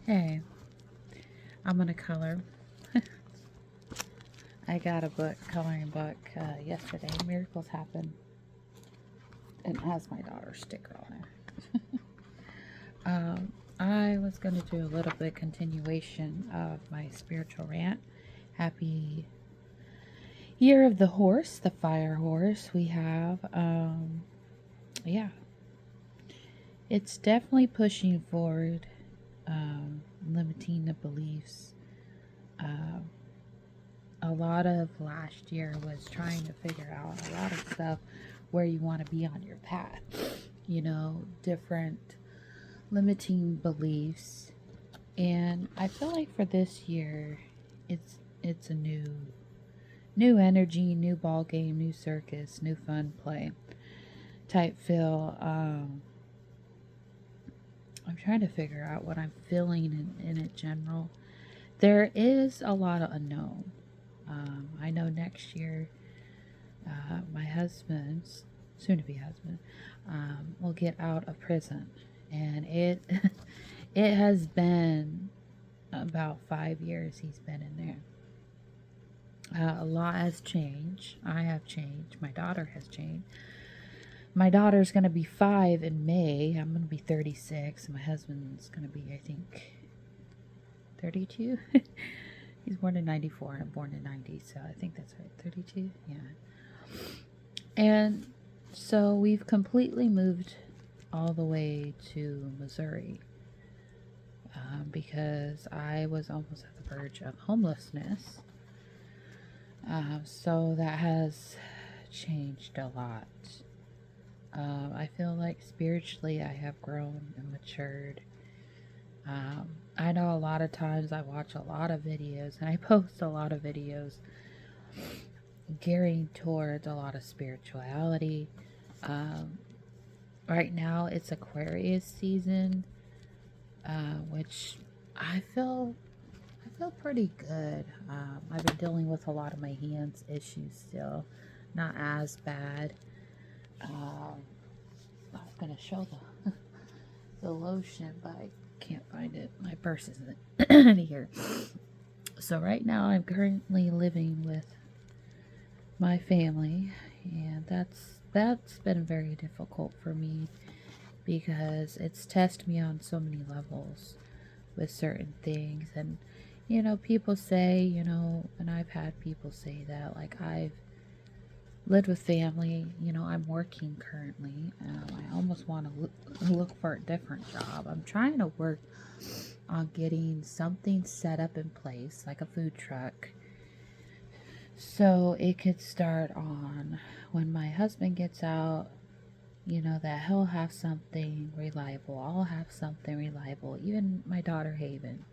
Hey, I'm gonna color. I got a coloring book yesterday. Miracles Happen, and it has my daughter's sticker on it. I was gonna do a little bit continuation of my spiritual rant. Happy Year of the Horse, the fire horse. We have, yeah, it's definitely pushing forward, limiting the beliefs. Um, a lot of last year was trying to figure out a lot of stuff where you want to be on your path. Different limiting beliefs. And I feel like for this year, it's a new energy, new ball game, new circus, new fun play type feel. I'm trying to figure out what I'm feeling in it general. There is a lot of unknown. I know next year, my husband's soon to be husband will get out of prison, and it it has been about 5 years he's been in there. A lot has changed. I have changed. My daughter has changed. My daughter's going to be 5 in May. I'm going to be 36. My husband's going to be, I think, 32. He's born in 94. I'm born in 90, so I think that's right. 32? Yeah. And so we've completely moved all the way to Missouri because I was almost at the verge of homelessness. So that has changed a lot. I feel like spiritually I have grown and matured. I know a lot of times I watch a lot of videos and I post a lot of videos gearing towards a lot of spirituality. Um, right now it's Aquarius season, which I feel pretty good. I've been dealing with a lot of my hands issues still, not as bad. I was gonna show the lotion, but I can't find it. My purse isn't in here. So right now I'm currently living with my family, and that's been very difficult for me because it's tested me on so many levels with certain things. And people say, and I've had people say that, like, I've lived with family. I'm working currently. I almost want to look for a different job. I'm trying to work on getting something set up in place, like a food truck, so it could start on when my husband gets out, that he'll have something reliable. I'll have something reliable. Even my daughter Haven,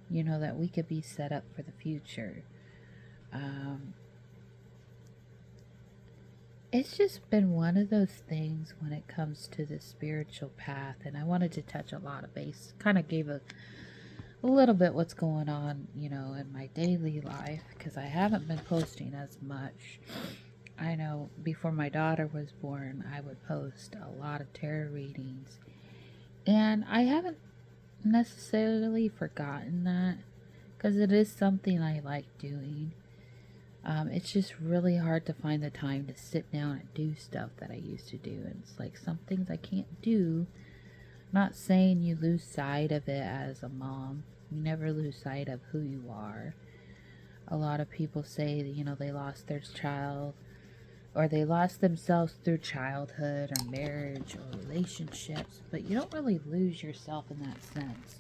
that we could be set up for the future. Um, it's just been one of those things when it comes to the spiritual path, and I wanted to touch a lot of base. Kind of gave a little bit what's going on, in my daily life because I haven't been posting as much. I know before my daughter was born, I would post a lot of tarot readings, and I haven't necessarily forgotten that because it is something I like doing. It's just really hard to find the time to sit down and do stuff that I used to do. And it's like some things I can't do. Not saying you lose sight of it as a mom. You never lose sight of who you are. A lot of people say that, they lost their child or they lost themselves through childhood or marriage or relationships, but you don't really lose yourself in that sense.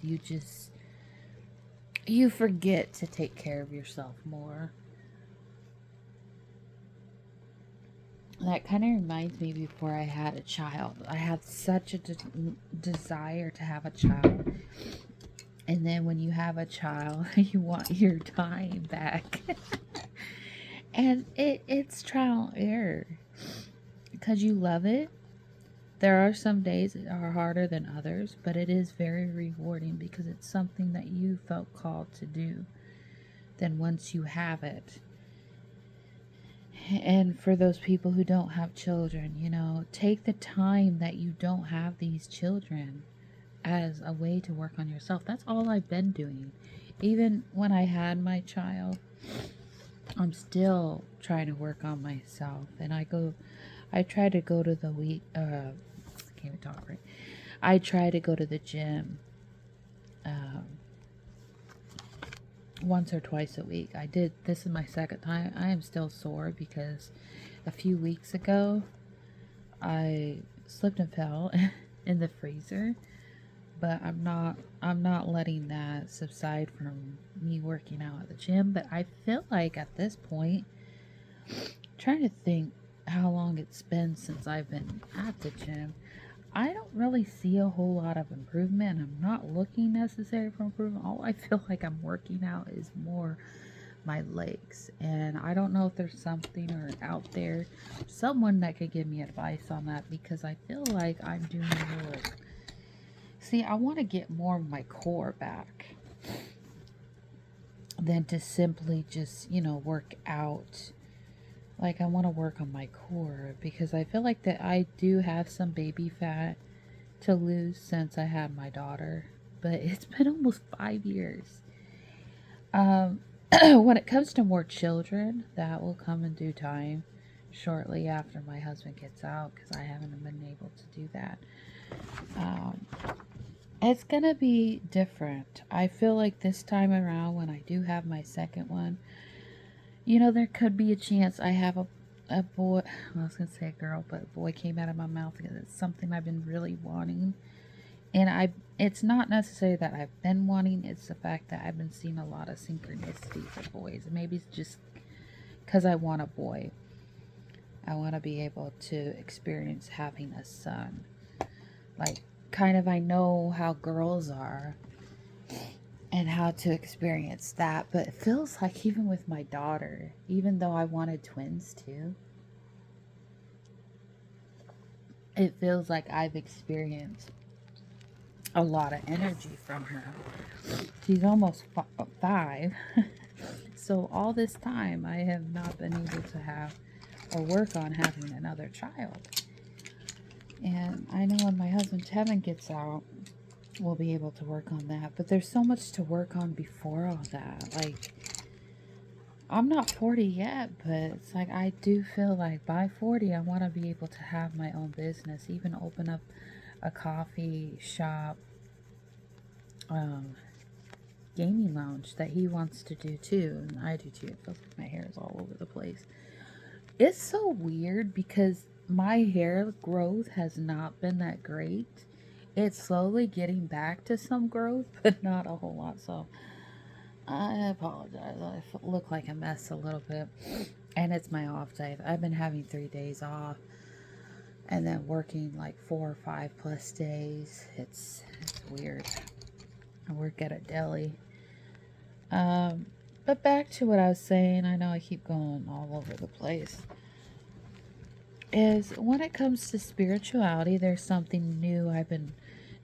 You forget to take care of yourself more. That kind of reminds me before I had a child. I had such a desire to have a child. And then when you have a child, you want your time back. And it's trial and error because you love it. There are some days that are harder than others, but it is very rewarding because it's something that you felt called to do. Then once you have it, and for those people who don't have children, take the time that you don't have these children as a way to work on yourself. That's all I've been doing. Even when I had my child, I'm still trying to work on myself. And I try to go to the I can't even talk right. I try to go to the gym um, once or twice a week. This is my second time. I am still sore because a few weeks ago I slipped and fell in the freezer, but I'm not letting that subside from me working out at the gym. But I feel like at this point, trying to think how long it's been since I've been at the gym, I don't really see a whole lot of improvement. I'm not looking necessary for improvement. All I feel like I'm working out is more my legs. And I don't know if there's something or out there, someone that could give me advice on that, because I feel like I'm doing more. See, I want to get more of my core back than to simply just, work out. Like, I want to work on my core because I feel like that I do have some baby fat to lose since I had my daughter, but it's been almost 5 years. When it comes to more children, that will come in due time shortly after my husband gets out, because I haven't been able to do that. Um, it's gonna be different. I feel like this time around, when I do have my second one, there could be a chance I have a boy. Well, I was gonna say a girl, but a boy came out of my mouth because it's something I've been really wanting. And it's not necessarily that I've been wanting, it's the fact that I've been seeing a lot of synchronicity for boys. And maybe it's just because I want a boy. I want to be able to experience having a son. Like, kind of, I know how girls are and how to experience that. But it feels like even with my daughter, even though I wanted twins too, it feels like I've experienced a lot of energy from her. She's almost 5. So all this time I have not been able to have or work on having another child. And I know when my husband Tevin gets out, we'll be able to work on that. But there's so much to work on before all that. Like, I'm not 40 yet, but it's like I do feel like by 40 I want to be able to have my own business, even open up a coffee shop, gaming lounge that he wants to do too, and I do too. It feels like my hair is all over the place. It's so weird because my hair growth has not been that great. It's slowly getting back to some growth, but not a whole lot. So I apologize. I look like a mess a little bit. And it's my off day. I've been having 3 days off and then working like 4 or 5 plus days. It's weird. I work at a deli. But back to what I was saying, I know I keep going all over the place. Is when it comes to spirituality, there's something new I've been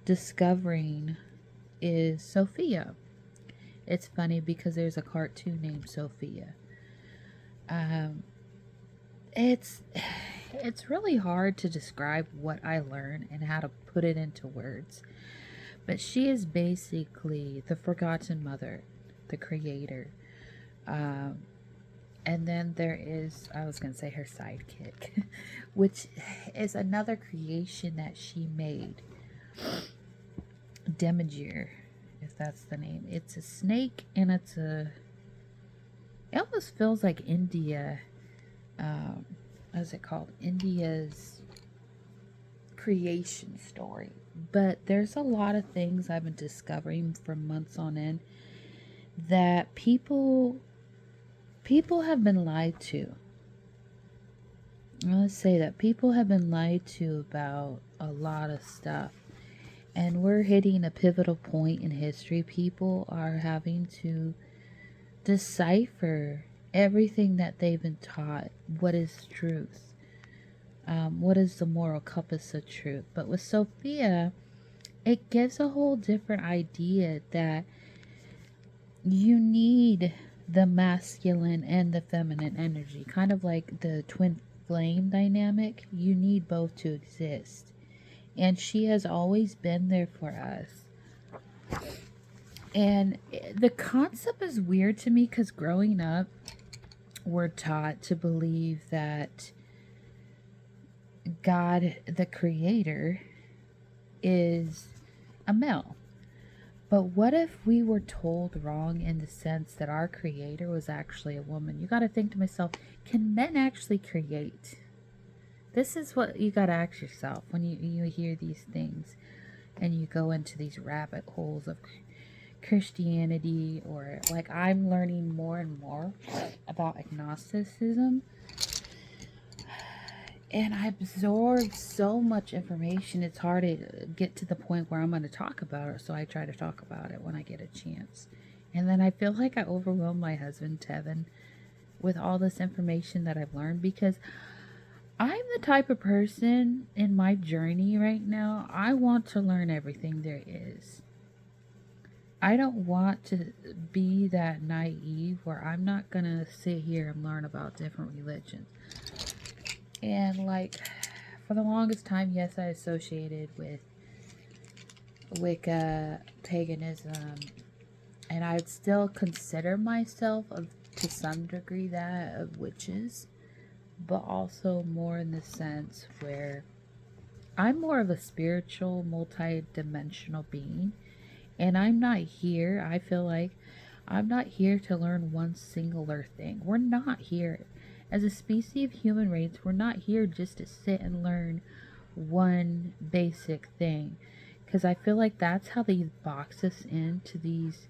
discovering is Sophia. It's funny because there's a cartoon named Sophia. It's really hard to describe what I learned and how to put it into words. But she is basically the forgotten mother, the creator. And then there is, I was going to say her sidekick, which is another creation that she made. Deminger, if that's the name. It's a snake, and it almost feels like India, what is it called? India's creation story. But there's a lot of things I've been discovering for months on end that people have been lied to. Let's say that people have been lied to about a lot of stuff. And we're hitting a pivotal point in history. People are having to decipher everything that they've been taught. What is truth? What is the moral compass of truth? But with Sophia, it gives a whole different idea that you need the masculine and the feminine energy, kind of like the twin flame dynamic. You need both to exist. And she has always been there for us. And the concept is weird to me because growing up, we're taught to believe that God, the creator, is a male. But what if we were told wrong in the sense that our creator was actually a woman? You got to think to myself, can men actually create? This is what you got to ask yourself when you hear these things and you go into these rabbit holes of Christianity, or like I'm learning more and more about agnosticism. And I absorb so much information, it's hard to get to the point where I'm going to talk about it. So I try to talk about it when I get a chance. And then I feel like I overwhelm my husband, Tevin, with all this information that I've learned, because I'm the type of person in my journey right now, I want to learn everything there is. I don't want to be that naive where I'm not going to sit here and learn about different religions. And like, for the longest time, yes, I associated with Wicca, paganism, and I'd still consider myself to some degree that of witches, but also more in the sense where I'm more of a spiritual, multi-dimensional being, and I'm not here, I feel like, I'm not here to learn one singular thing. We're not here. As a species of human race, we're not here just to sit and learn one basic thing. Because I feel like that's how they box us into these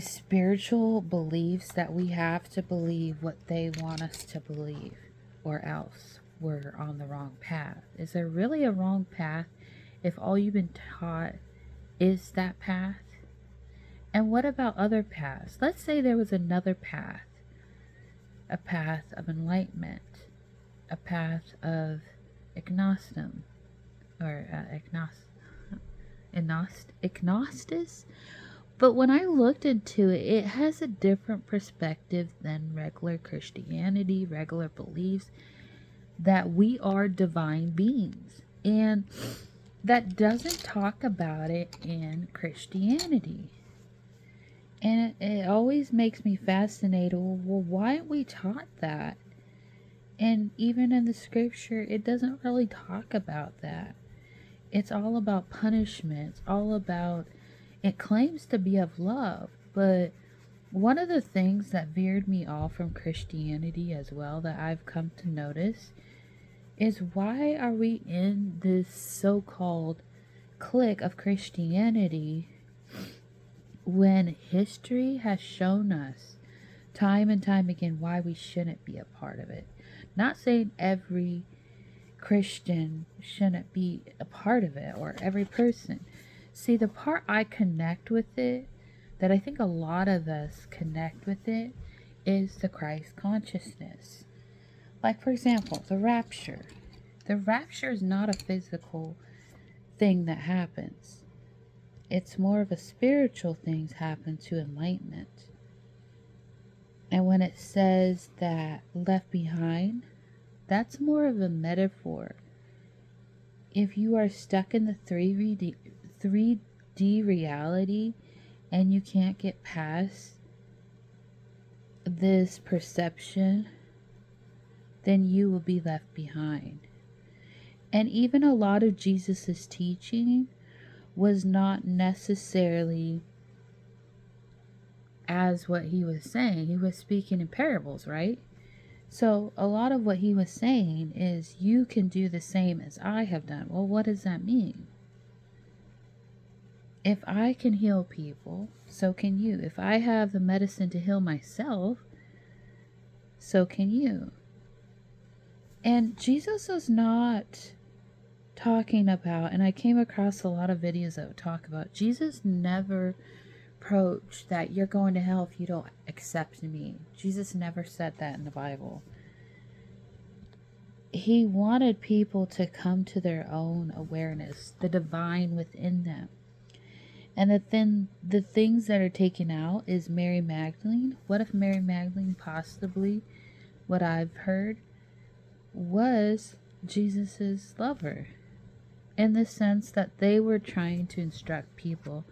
spiritual beliefs that we have to believe what they want us to believe, or else we're on the wrong path. Is there really a wrong path if all you've been taught is that path? And what about other paths? Let's say there was another path, a path of enlightenment, a path of agnostism, or agnostis. But when I looked into it, it has a different perspective than regular Christianity, regular beliefs, that we are divine beings. And that doesn't talk about it in Christianity. And it always makes me fascinated. Well, why aren't we taught that? And even in the scripture, it doesn't really talk about that. It's all about punishment. It's all about, it claims to be of love. But one of the things that veered me off from Christianity as well, that I've come to notice, is why are we in this so-called clique of Christianity when history has shown us time and time again why we shouldn't be a part of it? Not saying every Christian shouldn't be a part of it, or every person. See, the part I connect with it, that I think a lot of us connect with it, is the Christ consciousness. Like, for example, the rapture. The rapture is not a physical thing that happens. It's more of a spiritual thing happen to enlightenment. And when it says that left behind, that's more of a metaphor. If you are stuck in the 3D reality and you can't get past this perception, then you will be left behind. And even a lot of Jesus's teaching was not necessarily as what he was saying. He was speaking in parables, right? So a lot of what he was saying is, you can do the same as I have done. Well, what does that mean? If I can heal people, so can you. If I have the medicine to heal myself, so can you. And Jesus was not talking about, and I came across a lot of videos that would talk about, Jesus never approached that you're going to hell if you don't accept me. Jesus never said that in the Bible. He wanted people to come to their own awareness, the divine within them. And the things that are taken out is Mary Magdalene. What if Mary Magdalene possibly, what I've heard, was Jesus's lover? in the sense that they were trying to instruct people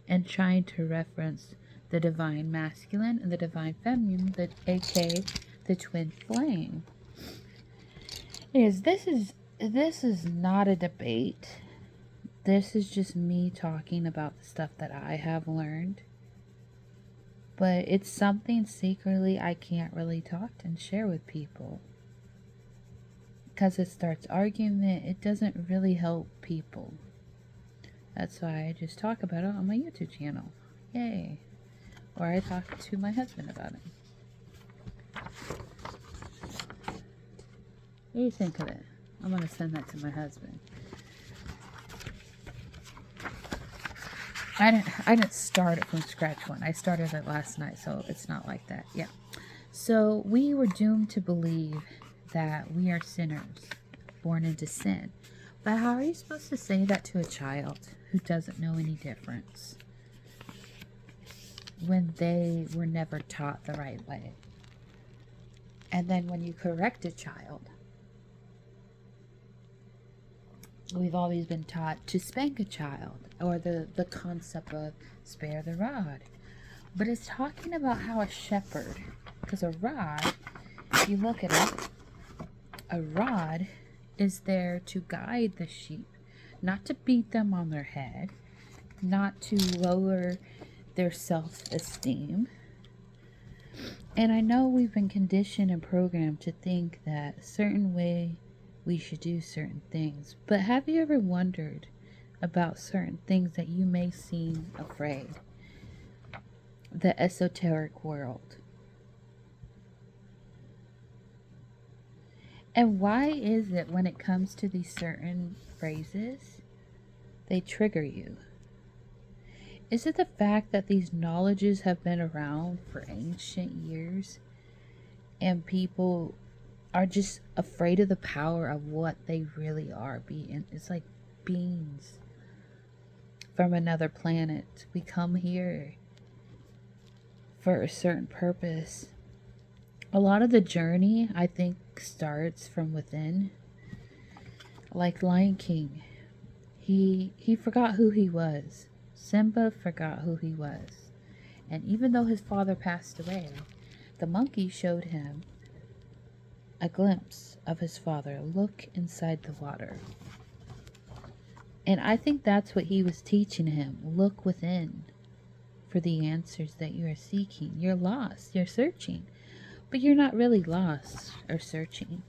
and trying to reference the divine masculine and the divine feminine, the aka the twin flame. Because this is not a debate. This is just me talking about the stuff that I have learned. But it's something secretly I can't really talk and share with people. Because it starts argument, it doesn't really help people. That's why I just talk about it on my YouTube channel. Yay. Or I talk to my husband about it. What do you think of it? I'm going to send that to my husband. I didn't start it from scratch one. I started it last night, so it's not like that. Yeah. So we were doomed to believe that we are sinners, born into sin. But how are you supposed to say that to a child who doesn't know any difference when they were never taught the right way? And then when you correct a child, we've always been taught to spank a child, or the concept of spare the rod. But it's talking about how a shepherd, because a rod, if you look at it, a rod is there to guide the sheep, not to beat them on their head, not to lower their self-esteem. And I know we've been conditioned and programmed to think that a certain way we should do certain things. But have you ever wondered about certain things that you may seem afraid? The esoteric world. And why is it when it comes to these certain phrases, they trigger you? Is it the fact that these knowledges have been around for ancient years and people are just afraid of the power of what they really are being? It's like beings from another planet. We come here for a certain purpose. A lot of the journey, I think, starts from within. Like Lion King. He forgot who he was. Simba forgot who he was. And even though his father passed away, the monkey showed him a glimpse of his father. Look inside the water. And I think that's what he was teaching him. Look within for the answers that you are seeking. You're lost. You're searching. But you're not really lost or searching.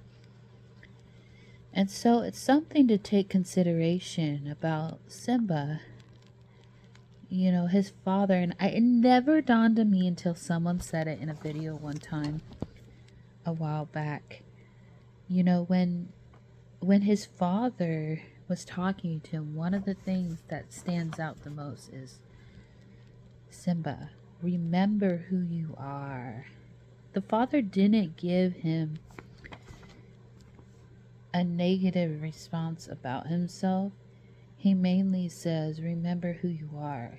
And so it's something to take consideration about Simba. You know, his father, and it never dawned on me until someone said it in a video one time a while back. You know, when his father was talking to him, one of the things that stands out the most is, Simba, remember who you are. The father didn't give him a negative response about himself. He mainly says, remember who you are.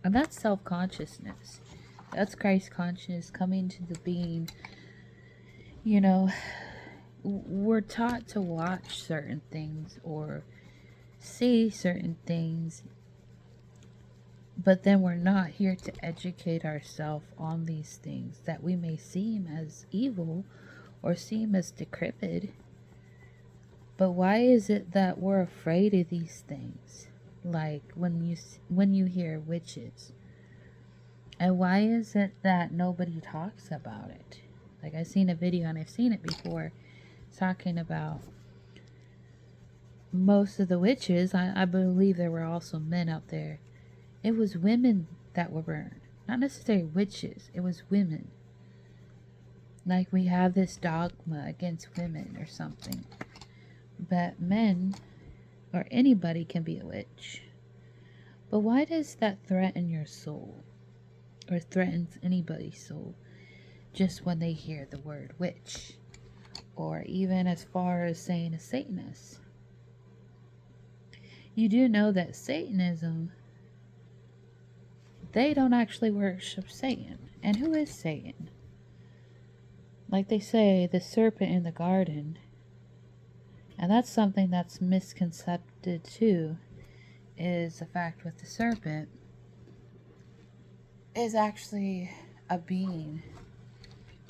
And that's self-consciousness. That's Christ consciousness coming to the being. You know, we're taught to watch certain things or see certain things, but then we're not here to educate ourselves on these things that we may seem as evil or seem as decrepit. But why is it that we're afraid of these things? Like when you hear witches. And why is it that nobody talks about it? Like I've seen a video, and I've seen it before, talking about most of the witches. I believe there were also men out there. It was women that were burned. Not necessarily witches. It was women. Like we have this dogma against women or something. But men or anybody can be a witch. But why does that threaten your soul? Or threatens anybody's soul just when they hear the word witch? Or even as far as saying a Satanist. You do know that Satanism, they don't actually worship Satan. And who is Satan? Like they say, the serpent in the garden, And that's something that's misconcepted too, is the fact with the serpent is actually a being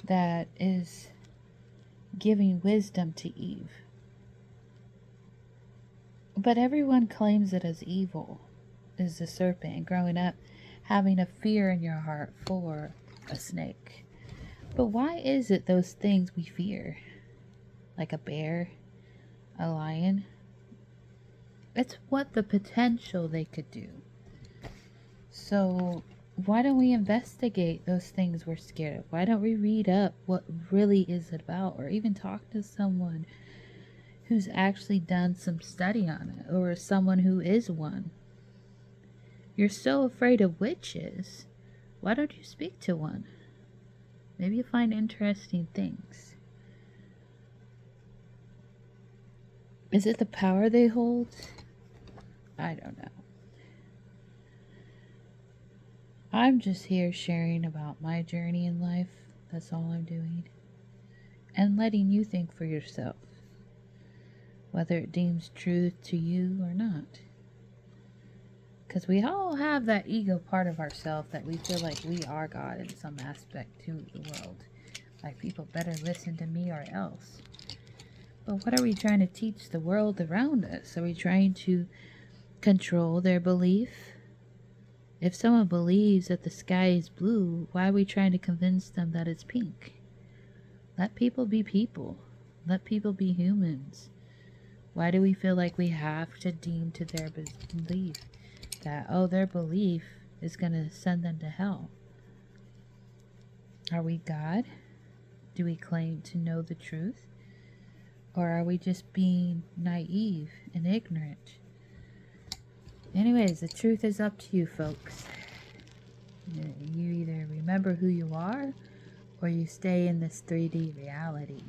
that is giving wisdom to Eve. But everyone claims it as evil, is the serpent, and growing up having a fear in your heart for a snake. But why is it those things we fear? Like a bear, a lion? It's what the potential they could do. So why don't we investigate those things we're scared of? Why don't we read up what really is it about, or even talk to someone who's actually done some study on it, or someone who is one? You're so afraid of witches. Why don't you speak to one? Maybe you find interesting things. Is it the power they hold? I don't know. I'm just here sharing about my journey in life. That's all I'm doing. And letting you think for yourself, whether it deems truth to you or not. Because we all have that ego part of ourselves that we feel like we are God in some aspect to the world. Like people better listen to me or else. But what are we trying to teach the world around us? Are we trying to control their belief? If someone believes that the sky is blue, why are we trying to convince them that it's pink? Let people be people. Let people be humans. Why do we feel like we have to deem to their belief that, oh, their belief is going to send them to hell? Are we God? Do we claim to know the truth? Or are we just being naive and ignorant? Anyways, the truth is up to you, folks. You either remember who you are, or you stay in this 3D reality.